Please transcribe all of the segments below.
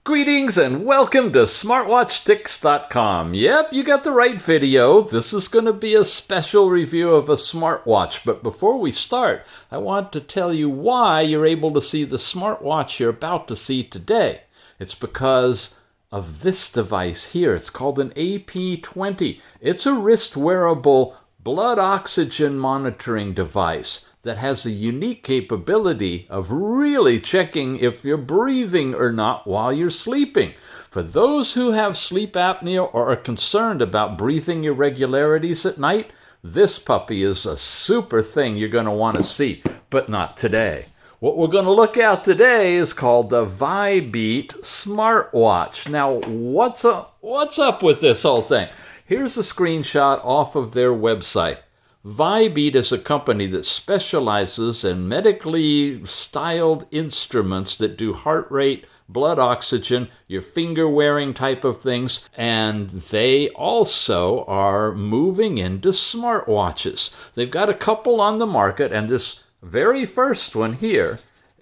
Greetings and welcome to smartwatchtips.com. Yep, you got the right video. This is going to be a special review of a smartwatch. But before we start, I want to tell you why you're able to see the smartwatch you're about to see today. It's because of this device here. It's called an AP20. It's a wrist wearable blood oxygen monitoring device that has a unique capability of really checking if you're breathing or not while you're sleeping. For those who have sleep apnea or are concerned about breathing irregularities at night, this puppy is a super thing you're going to want to see, but not today. What we're going to look at today is called the Vibeat smartwatch. Now, what's up with this whole thing? Here's a screenshot off of their website. Vibeat is a company that specializes in medically styled instruments that do heart rate, blood oxygen, your finger wearing type of things, and they also are moving into smartwatches. They've got a couple on the market, and this very first one here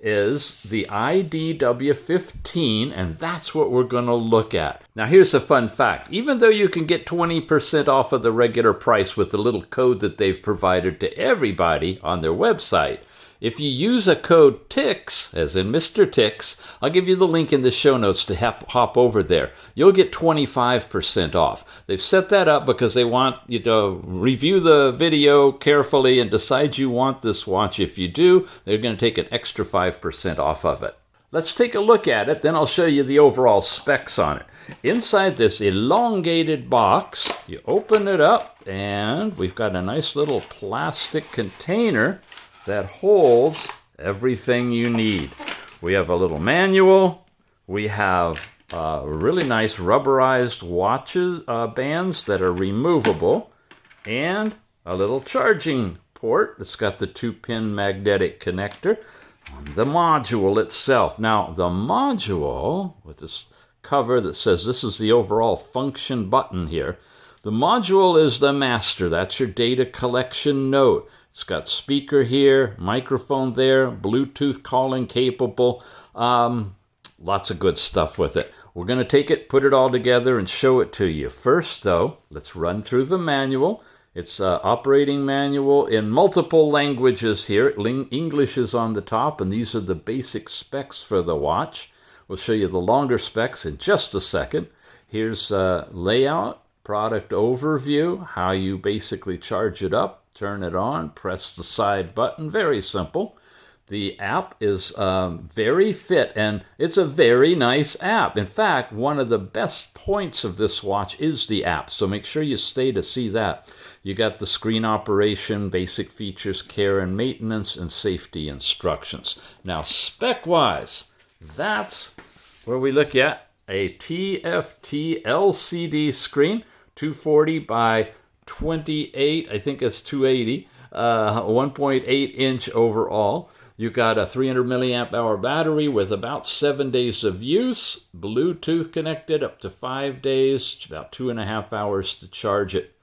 is the IDW15, and that's what we're going to look at. Now here's a fun fact. Even though you can get 20% off of the regular price with the little code that they've provided to everybody on their website, if you use a code TIX, as in Mr. TIX, I'll give you the link in the show notes to hop over there. You'll get 25% off. They've set that up because they want you to review the video carefully and decide you want this watch. If you do, they're going to take an extra 5% off of it. Let's take a look at it, then I'll show you the overall specs on it. Inside this elongated box, you open it up, and we've got a nice little plastic container that holds everything you need. We have a little manual. We have really nice rubberized watches bands that are removable, and a little charging port that's got the 2-pin magnetic connector. The module itself. Now, the module, with this cover that says this is the overall function button here, the module is the master. That's your data collection node. It's got speaker here, microphone there, Bluetooth calling capable, lots of good stuff with it. We're going to take it, put it all together, and show it to you. First, though, let's run through the manual. It's an operating manual in multiple languages here. English is on the top, and these are the basic specs for the watch. We'll show you the longer specs in just a second. Here's layout, product overview, how you basically charge it up. Turn it on, press the side button, very simple. The app is VeryFit, and it's a very nice app. In fact, one of the best points of this watch is the app, so make sure you stay to see that. You got the screen operation, basic features, care and maintenance, and safety instructions. Now, spec-wise, that's where we look at a TFT LCD screen, 240 by 28, I think it's 280, 1.8 inch overall. You got a 300 milliamp hour battery with about 7 days of use, Bluetooth connected up to 5 days, about 2.5 hours to charge it.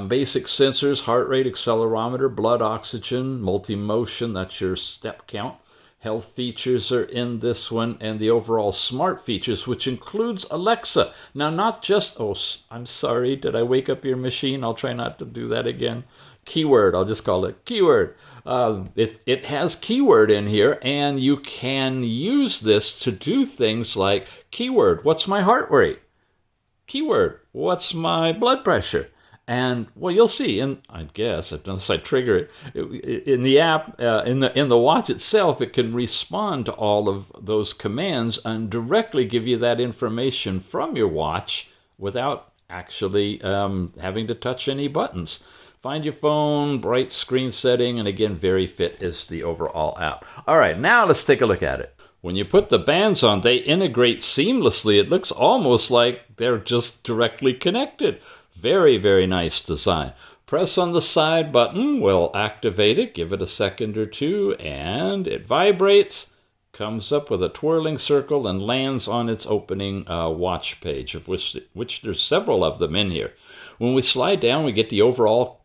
Basic sensors, heart rate, accelerometer, blood oxygen, multi-motion, that's your step count. Health features are in this one, and the overall smart features, which includes Alexa. Now, not just, oh, I'm sorry, did I wake up your machine? I'll try not to do that again. Keyword, I'll just call it keyword. It has keyword in here, and you can use this to do things like keyword, what's my heart rate? Keyword, what's my blood pressure? And, well, you'll see, and I guess, unless I trigger it, in the app, in the watch itself, it can respond to all of those commands and directly give you that information from your watch without actually having to touch any buttons. Find your phone, bright screen setting, and again, VeryFit is the overall app. All right, now let's take a look at it. When you put the bands on, they integrate seamlessly. It looks almost like they're just directly connected. Very, very nice design. Press on the side button will activate it. Give it a second or two, and it vibrates, comes up with a twirling circle and lands on its opening watch page, of which there's several of them in here. When we slide down, we get the overall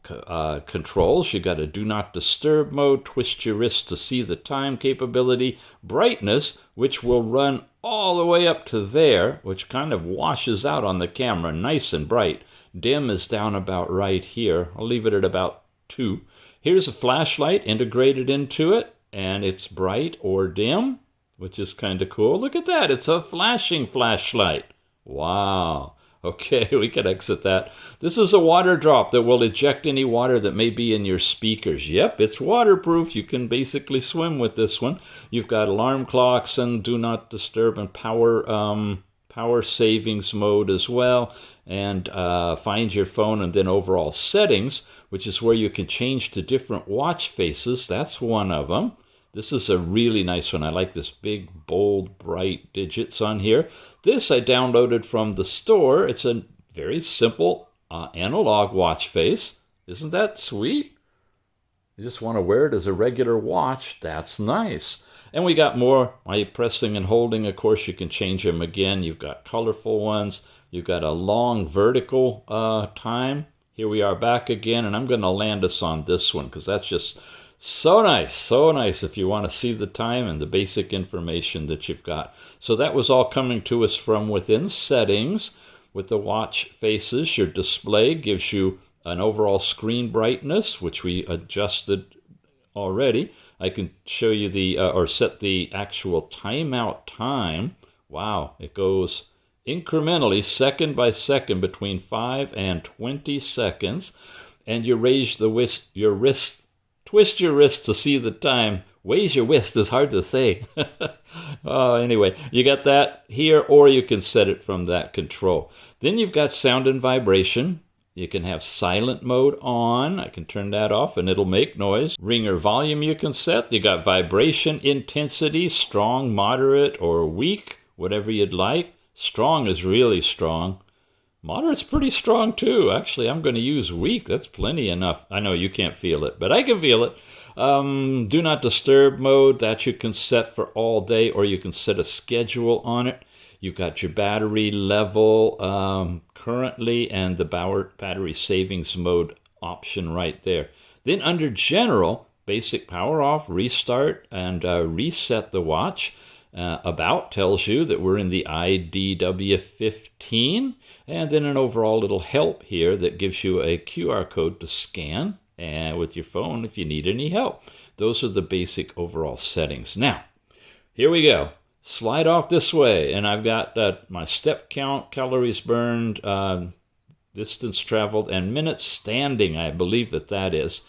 controls. You got a do not disturb mode, twist your wrist to see the time capability, brightness, which will run all the way up to there, which kind of washes out on the camera, nice and bright. Dim is down about right here. I'll leave it at about 2. Here's a flashlight integrated into it, and it's bright or dim, which is kind of cool. Look at that. It's a flashing flashlight. Wow. Okay, we can exit that. This is a water drop that will eject any water that may be in your speakers. Yep, it's waterproof. You can basically swim with this one. You've got alarm clocks and do not disturb and power savings mode as well. And find your phone, and then overall settings, which is where you can change to different watch faces. That's one of them. This is a really nice one. I like this big, bold, bright digits on here. This I downloaded from the store. It's a very simple analog watch face. Isn't that sweet? You just want to wear it as a regular watch. That's nice. And we got more by pressing and holding. Of course, you can change them again. You've got colorful ones. You've got a long vertical time. Here we are back again, and I'm going to land us on this one because that's just so nice if you want to see the time and the basic information that you've got. So that was all coming to us from within settings. With the watch faces, your display gives you an overall screen brightness, which we adjusted already. I can show you the, or set the actual timeout time. Wow, it goes incrementally, second by second, between 5 and 20 seconds. And you raise your wrist, twist your wrist to see the time. Raise your wrist is hard to say. Oh, anyway, you got that here, or you can set it from that control. Then you've got sound and vibration. You can have silent mode on. I can turn that off and it'll make noise. Ringer volume you can set. You got vibration intensity, strong, moderate, or weak, whatever you'd like. Strong is really strong. Moderate's pretty strong too. Actually, I'm going to use weak. That's plenty enough. I know you can't feel it, but I can feel it. Do not disturb mode, that you can set for all day, or you can set a schedule on it. You've got your battery level currently and the battery savings mode option right there. Then under general, basic power off, restart, and reset the watch. About tells you that we're in the IDW15, and then an overall little help here that gives you a QR code to scan with your phone if you need any help. Those are the basic overall settings. Now, here we go. Slide off this way, and I've got my step count, calories burned, distance traveled, and minutes standing. I believe that is.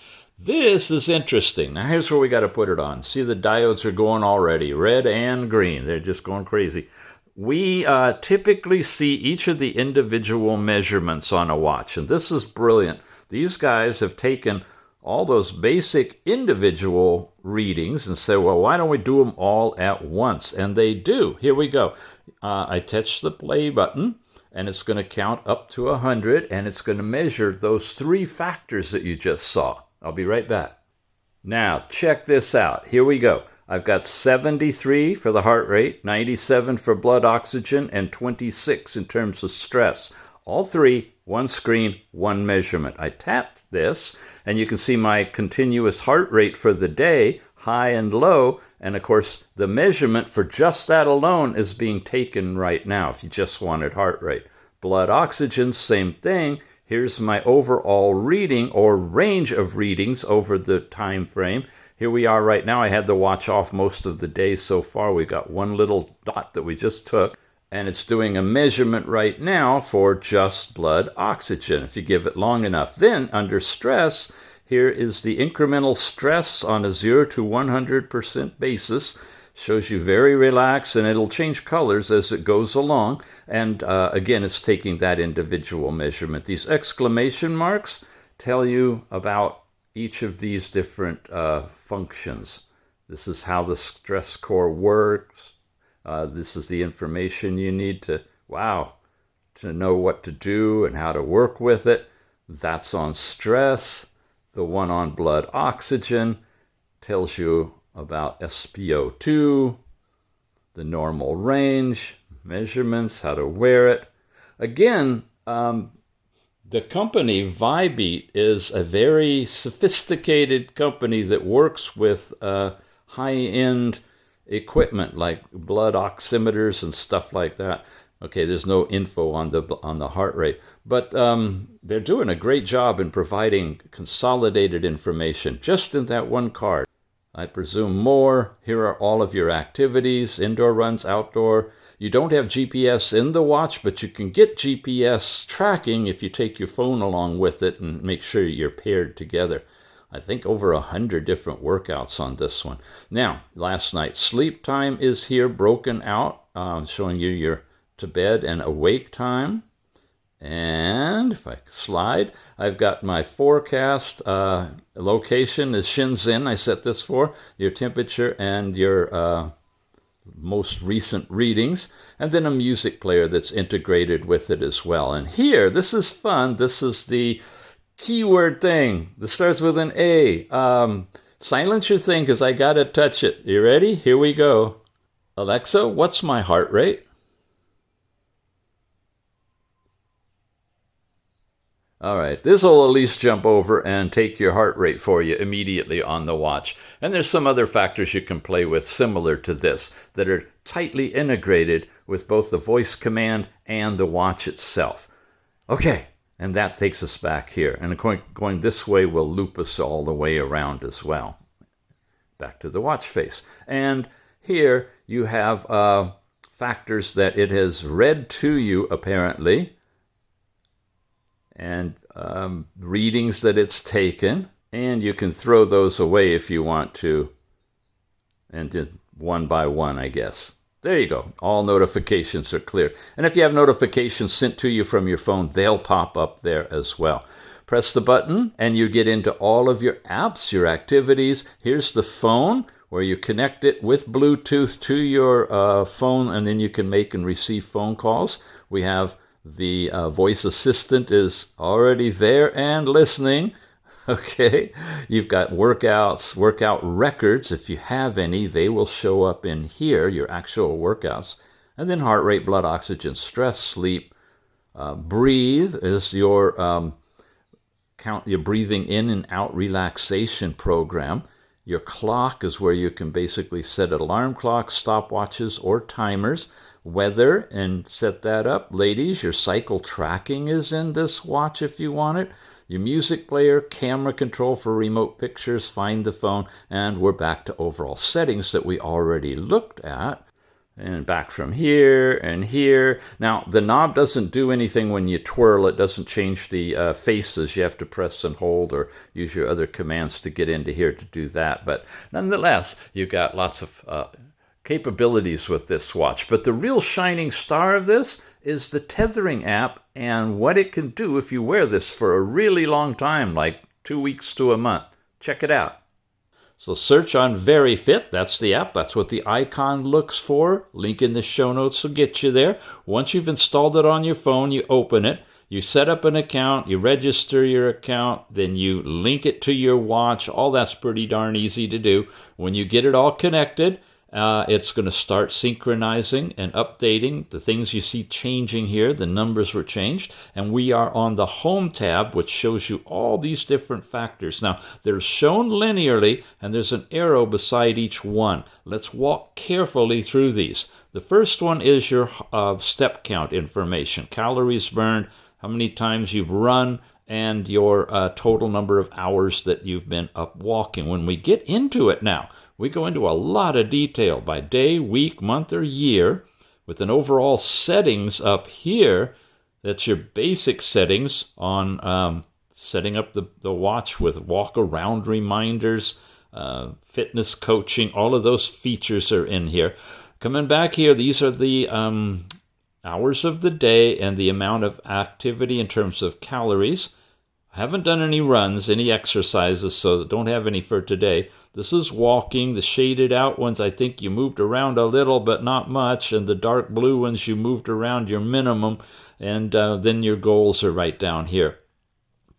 This is interesting. Now, here's where we got to put it on. See, the diodes are going already, red and green. They're just going crazy. We typically see each of the individual measurements on a watch, and this is brilliant. These guys have taken all those basic individual readings and say, well, why don't we do them all at once? And they do. Here we go. I touch the play button, and it's going to count up to 100, and it's going to measure those 3 factors that you just saw. I'll be right back. Now, check this out. Here we go. I've got 73 for the heart rate, 97 for blood oxygen, and 26 in terms of stress. All 3, one screen, one measurement. I tap this, and you can see my continuous heart rate for the day, high and low, and of course, the measurement for just that alone is being taken right now if you just wanted heart rate. Blood oxygen, same thing. Here's my overall reading or range of readings over the time frame. Here we are right now. I had the watch off most of the day so far. We got one little dot that we just took, and it's doing a measurement right now for just blood oxygen if you give it long enough. Then under stress, here is the incremental stress on a 0 to 100% basis. Shows you very relaxed, and it'll change colors as it goes along. And again, it's taking that individual measurement. These exclamation marks tell you about each of these different functions. This is how the stress score works. This is the information you need to know what to do and how to work with it. That's on stress. The one on blood oxygen tells you about SpO2, the normal range, measurements, how to wear it. Again, the company Vibeat is a very sophisticated company that works with high-end equipment like blood oximeters and stuff like that. Okay, there's no info on the heart rate, but they're doing a great job in providing consolidated information just in that one card. I presume more. Here are all of your activities, indoor runs, outdoor. You don't have GPS in the watch, but you can get GPS tracking if you take your phone along with it and make sure you're paired together. I think over 100 different workouts on this one. Now, last night's sleep time is here broken out, showing you your to bed and awake time. And if I slide, I've got my forecast location is Shenzhen. I set this for your temperature and your most recent readings, and then a music player that's integrated with it as well. And here, this is fun. This is the keyword thing. This starts with an A. Silence your thing because I got to touch it. You ready? Here we go. Alexa, what's my heart rate? All right, this will at least jump over and take your heart rate for you immediately on the watch. And there's some other factors you can play with similar to this that are tightly integrated with both the voice command and the watch itself. Okay, and that takes us back here. And going this way will loop us all the way around as well. Back to the watch face. And here you have factors that it has read to you apparently, and readings that it's taken, and you can throw those away if you want to, and just one by one, I guess. There you go. All notifications are clear. And if you have notifications sent to you from your phone, they'll pop up there as well. Press the button, and you get into all of your apps, your activities. Here's the phone, where you connect it with Bluetooth to your phone, and then you can make and receive phone calls. We have the voice assistant is already there and listening. Okay, you've got workouts, workout records. If you have any, they will show up in here, your actual workouts. And then heart rate, blood oxygen, stress, sleep. Breathe is your count your breathing in and out relaxation program. Your clock is where you can basically set alarm clocks, stopwatches, or timers. Weather, and set that up. Ladies, your cycle tracking is in this watch if you want it. Your music player, camera control for remote pictures, find the phone, and we're back to overall settings that we already looked at. And back from here and here. Now, the knob doesn't do anything when you twirl. It doesn't change the faces. You have to press and hold or use your other commands to get into here to do that. But nonetheless, you've got lots of capabilities with this watch. But the real shining star of this is the Tethering app and what it can do if you wear this for a really long time, like 2 weeks to a month. Check it out. So search on VeryFit. That's the app. That's what the icon looks for. Link in the show notes will get you there. Once you've installed it on your phone, you open it. You set up an account, you register your account, then you link it to your watch. All that's pretty darn easy to do. When you get it all connected, it's going to start synchronizing and updating the things you see changing here. The numbers were changed, and we are on the Home tab, which shows you all these different factors. Now, they're shown linearly, and there's an arrow beside each one. Let's walk carefully through these. The first one is your step count information, calories burned, how many times you've run, and your total number of hours that you've been up walking. When we get into it now, we go into a lot of detail by day, week, month, or year, with an overall settings up here. That's your basic settings on setting up the watch with walk-around reminders, fitness coaching. All of those features are in here. Coming back here, these are the hours of the day and the amount of activity in terms of calories. I haven't done any runs, any exercises, so don't have any for today. This is walking. The shaded out ones, I think you moved around a little, but not much. And the dark blue ones, you moved around your minimum. And then your goals are right down here.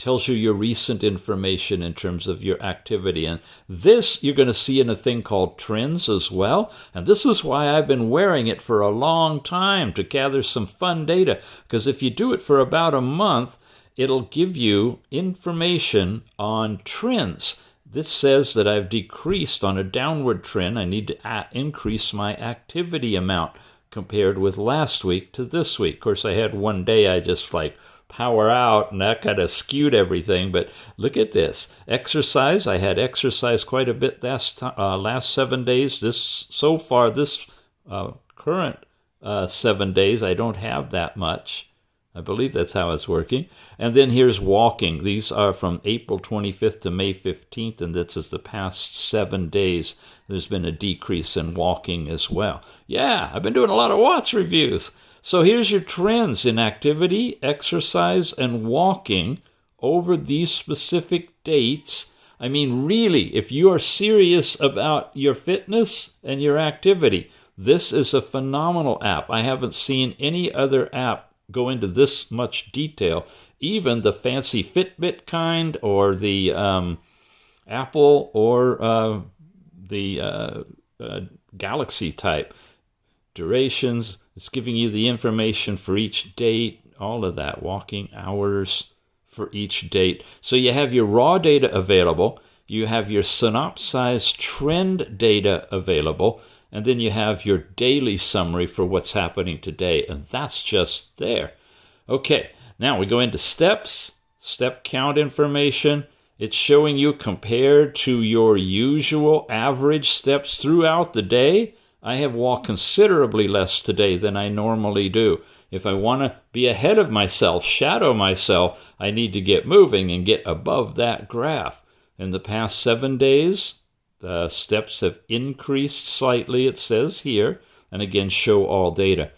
tells you your recent information in terms of your activity. And this you're going to see in a thing called trends as well. And this is why I've been wearing it for a long time, to gather some fun data. Because if you do it for about a month, it'll give you information on trends. This says that I've decreased on a downward trend. I need to increase my activity amount compared with last week to this week. Of course, I had one day I just power out, and that kind of skewed everything. But look at this. Exercise. I had exercise quite a bit last 7 days. So far, this current 7 days, I don't have that much. I believe that's how it's working. And then here's walking. These are from April 25th to May 15th, and this is the past 7 days. There's been a decrease in walking as well. Yeah, I've been doing a lot of watch reviews. So here's your trends in activity, exercise, and walking over these specific dates. I mean, really, if you are serious about your fitness and your activity, this is a phenomenal app. I haven't seen any other app go into this much detail. Even the fancy Fitbit kind, or the Apple, or the Galaxy type. Durations, it's giving you the information for each date, all of that, walking hours for each date. So you have your raw data available, you have your synopsized trend data available, and then you have your daily summary for what's happening today, and that's just there. Okay, now we go into steps, step count information. It's showing you compared to your usual average steps throughout the day. I have walked considerably less today than I normally do. If I want to be ahead of myself, shadow myself, I need to get moving and get above that graph. In the past 7 days, the steps have increased slightly, it says here, and again, show all data.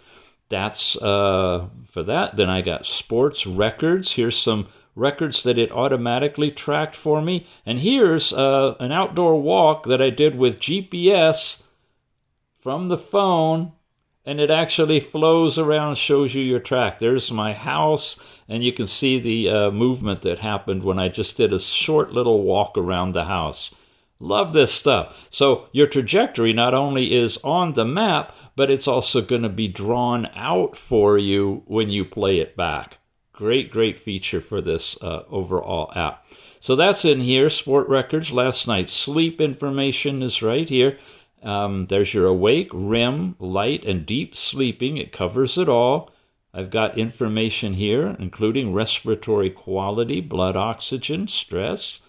That's for that. Then I got sports records. Here's some records that it automatically tracked for me. And here's an outdoor walk that I did with GPS from the phone, and it actually flows around, shows you your track. There's my house, and you can see the movement that happened when I just did a short little walk around the house. Love this stuff. So your trajectory not only is on the map, but it's also going to be drawn out for you when you play it back. Great feature for this overall app. So that's in here. Sport records, last night's sleep information is right here. There's your awake, REM, light, and deep sleeping. It covers it all. I've got information here, including respiratory quality, blood oxygen, stress,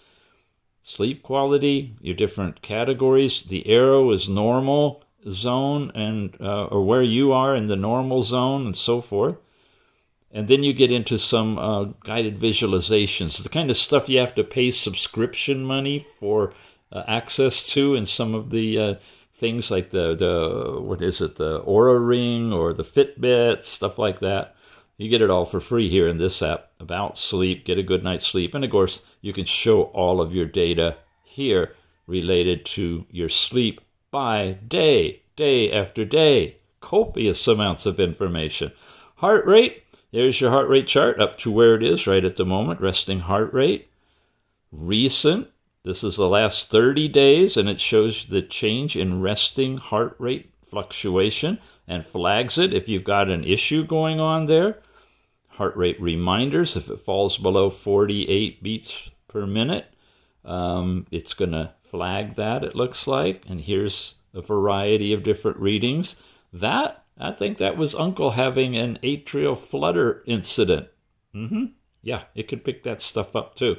sleep quality, your different categories. The arrow is normal zone, and or where you are in the normal zone, and so forth. And then you get into some guided visualizations, the kind of stuff you have to pay subscription money for access to, in some of the things like the Oura Ring or the Fitbit, stuff like that. You get it all for free here in this app. About sleep, get a good night's sleep. And of course, you can show all of your data here related to your sleep by day after day. Copious amounts of information. Heart rate, there's your heart rate chart up to where it is right at the moment, resting heart rate. Recent, this is the last 30 days, and it shows the change in resting heart rate fluctuation and flags it if you've got an issue going on there. Heart rate reminders, if it falls below 48 beats per minute, it's going to flag that, it looks like. And here's a variety of different readings. I think that was Uncle having an atrial flutter incident. Yeah, it could pick that stuff up too.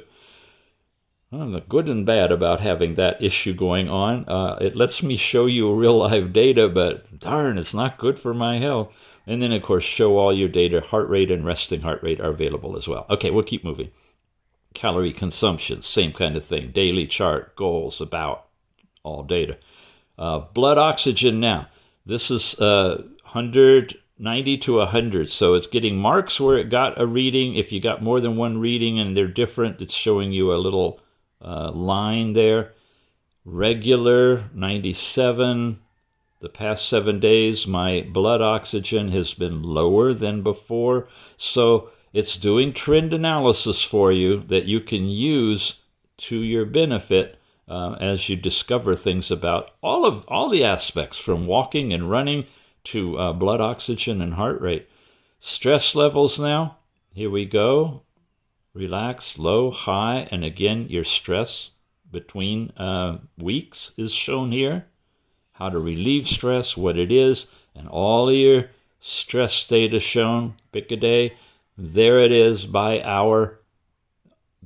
Well, the good and bad about having that issue going on, it lets me show you real live data, but darn, it's not good for my health. And then, of course, show all your data. Heart rate and resting heart rate are available as well. Okay, we'll keep moving. Calorie consumption, same kind of thing. Daily chart, goals, about, all data. Blood oxygen now. This is 190 to 100, so it's getting marks where it got a reading. If you got more than one reading and they're different, it's showing you a little line there. Regular, 97. The past 7 days, my blood oxygen has been lower than before. So It's doing trend analysis for you that you can use to your benefit as you discover things about all the aspects, from walking and running to blood oxygen and heart rate. Stress levels now. Here we go. Relax, low, high, and again, your stress between weeks is shown here. How to relieve stress, what it is, and all of your stress data shown. Pick a day. There it is by hour.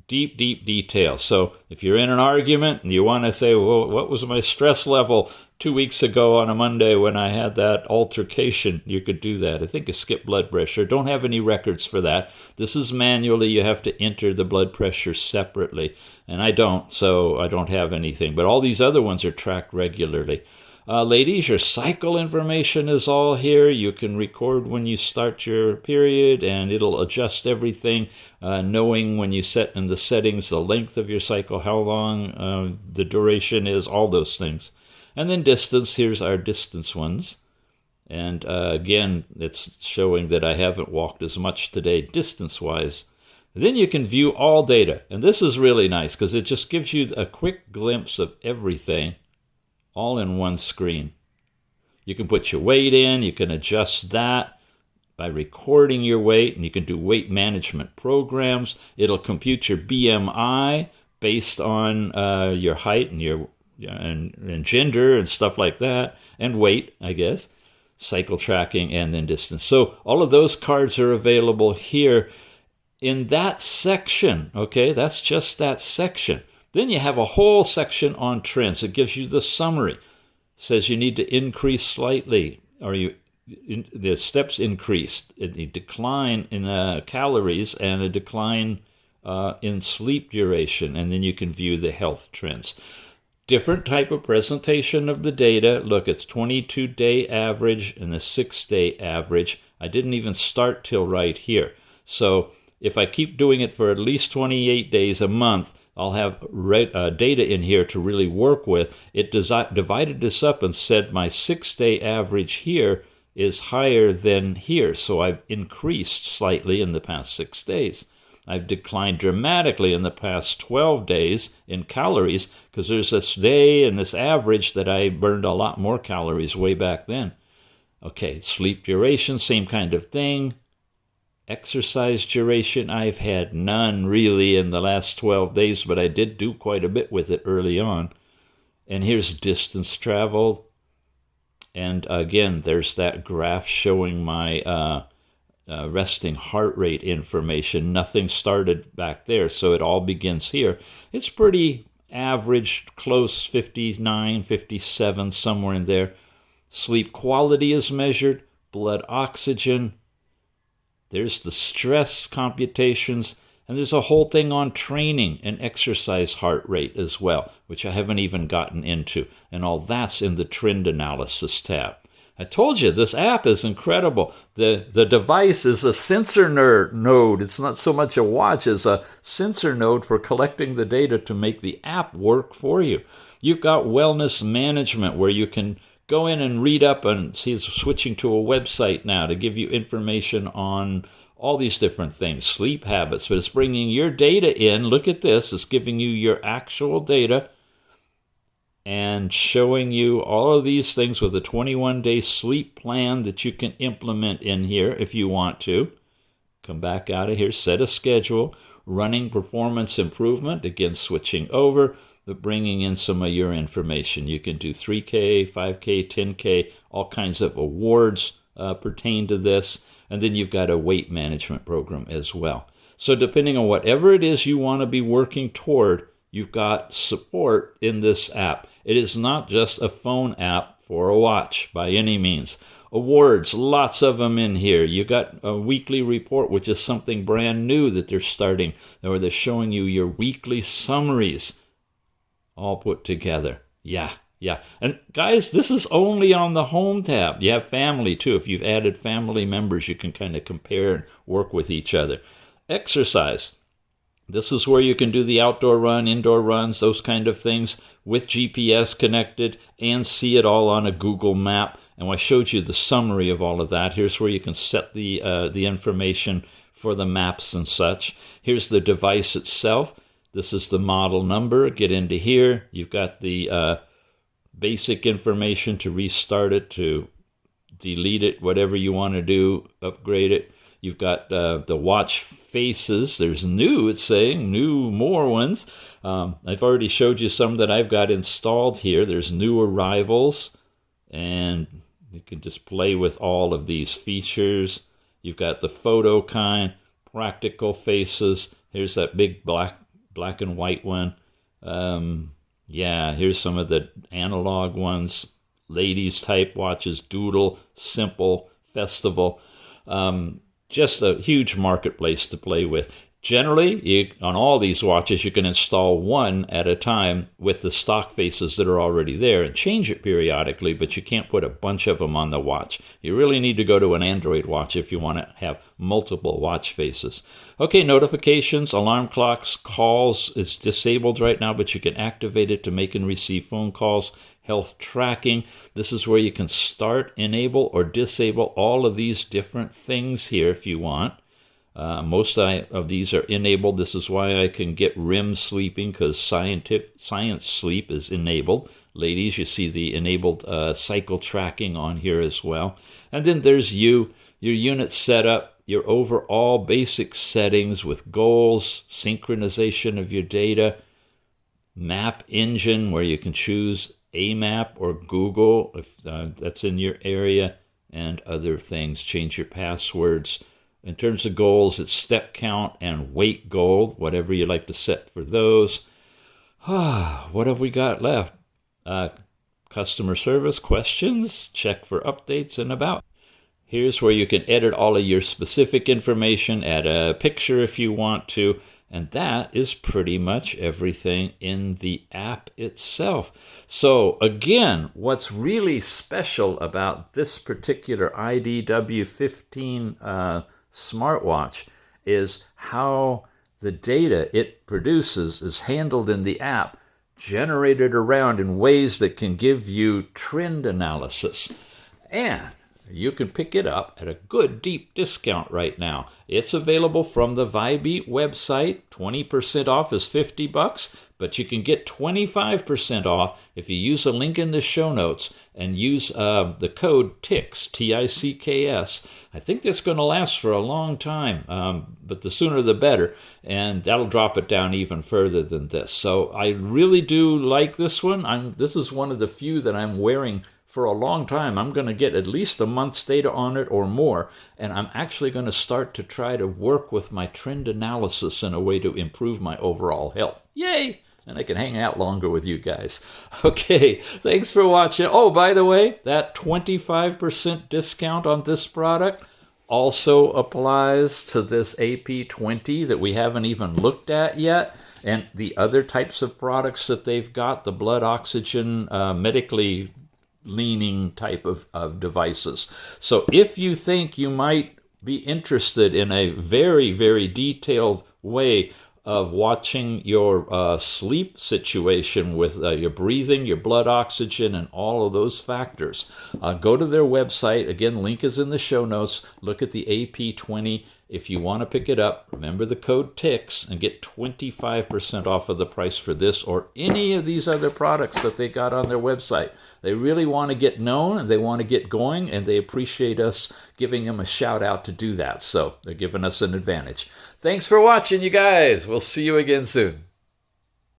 Deep detail. So if you're in an argument and you want to say, well, what was my stress level 2 weeks ago on a Monday when I had that altercation, you could do that. I think you skip blood pressure. Don't have any records for that. This is manually. You have to enter the blood pressure separately. And I don't, so I don't have anything. But all these other ones are tracked regularly. Ladies, your cycle information is all here. You can record when you start your period, and it'll adjust everything, knowing when you set in the settings the length of your cycle, how long the duration is, all those things. And then distance, here's our distance ones. And again, it's showing that I haven't walked as much today distance-wise. Then you can view all data. And this is really nice because it just gives you a quick glimpse of everything all in one screen. You can put your weight in, you can adjust that by recording your weight, and you can do weight management programs. It'll compute your BMI based on your height and your and gender and stuff like that, and weight, I guess, cycle tracking, and then distance. So all of those cards are available here in that section, okay? That's just that section. Then you have a whole section on trends. It gives you the summary. It says you need to increase slightly, or the steps increased, a decline in calories, and a decline in sleep duration. And then you can view the health trends. Different type of presentation of the data. Look, it's 22-day average and a 6-day average. I didn't even start till right here. So if I keep doing it for at least 28 days a month, I'll have data in here to really work with. It divided this up and said my 6-day average here is higher than here. So I've increased slightly in the past 6 days. I've declined dramatically in the past 12 days in calories because there's this day and this average that I burned a lot more calories way back then. Okay, sleep duration, same kind of thing. Exercise duration, I've had none really in the last 12 days, but I did do quite a bit with it early on. And here's distance traveled. And again, there's that graph showing my resting heart rate information. Nothing started back there, so it all begins here. It's pretty average, close, 59, 57, somewhere in there. Sleep quality is measured, blood oxygen. There's the stress computations, and there's a whole thing on training and exercise heart rate as well, which I haven't even gotten into, and all that's in the trend analysis tab. I told you, this app is incredible. The device is a sensor node. It's not so much a watch as a sensor node for collecting the data to make the app work for you. You've got wellness management where you can go in and read up, and see it's switching to a website now to give you information on all these different things, sleep habits, but it's bringing your data in. Look at this. It's giving you your actual data and showing you all of these things with a 21-day sleep plan that you can implement in here if you want to. Come back out of here, set a schedule, running performance improvement, again switching over, but bringing in some of your information. You can do 3K, 5K, 10K, all kinds of awards pertain to this. And then you've got a weight management program as well. So depending on whatever it is you want to be working toward, you've got support in this app. It is not just a phone app for a watch by any means. Awards, lots of them in here. You got a weekly report, which is something brand new that they're starting, where they're showing you your weekly summaries all put together. Yeah. And guys, this is only on the home tab. You have family too. If you've added family members, you can kind of compare and work with each other. Exercise. This is where you can do the outdoor run, indoor runs, those kind of things with GPS connected, and see it all on a Google map. And I showed you the summary of all of that. Here's where you can set the information for the maps and such. Here's the device itself. This is the model number. Get into here. You've got the basic information to restart it, to delete it, whatever you want to do, upgrade it. You've got the watch faces. There's new, it's saying, more ones. I've already showed you some that I've got installed here. There's new arrivals, and you can just play with all of these features. You've got the photo kind, practical faces. Here's that big black and white one. Yeah, here's some of the analog ones. Ladies type watches, doodle, simple, festival. Just a huge marketplace to play with. Generally, on all these watches, you can install one at a time with the stock faces that are already there and change it periodically, but you can't put a bunch of them on the watch. You really need to go to an Android watch if you want to have multiple watch faces. Okay, notifications, alarm clocks, calls is disabled right now, but you can activate it to make and receive phone calls. Health tracking. This is where you can start, enable, or disable all of these different things here if you want. Most of these are enabled. This is why I can get REM sleeping, because science sleep is enabled. Ladies, you see the enabled cycle tracking on here as well. And then there's your unit setup, your overall basic settings with goals, synchronization of your data, map engine where you can choose a map or Google if that's in your area, and other things. Change your passwords. In terms of goals, it's step count and weight goal, whatever you like to set for those. What have we got left? Customer service questions, check for updates, and about. Here's where you can edit all of your specific information, add a picture if you want to, and that is pretty much everything in the app itself. So again, what's really special about this particular IDW15 smartwatch is how the data it produces is handled in the app, generated around in ways that can give you trend analysis. And you can pick it up at a good deep discount right now. It's available from the Vibeat website. 20% off is $50, but you can get 25% off if you use a link in the show notes and use the code TICKS, T-I-C-K-S. I think that's going to last for a long time, but the sooner the better, and that'll drop it down even further than this. So I really do like this one. This is one of the few that I'm wearing for a long time. I'm going to get at least a month's data on it or more, and I'm actually going to start to try to work with my trend analysis in a way to improve my overall health. Yay! And I can hang out longer with you guys. Okay, thanks for watching. Oh, by the way, that 25% discount on this product also applies to this AP20 that we haven't even looked at yet, and the other types of products that they've got, the blood oxygen, medically leaning type of devices. So if you think you might be interested in a very, very detailed way of watching your sleep situation with your breathing, your blood oxygen, and all of those factors, go to their website. Again, link is in the show notes. Look at the AP20. If you want to pick it up, remember the code TICKS and get 25% off of the price for this or any of these other products that they got on their website. They really want to get known and they want to get going, and they appreciate us giving them a shout out to do that. So they're giving us an advantage. Thanks for watching, you guys. We'll see you again soon.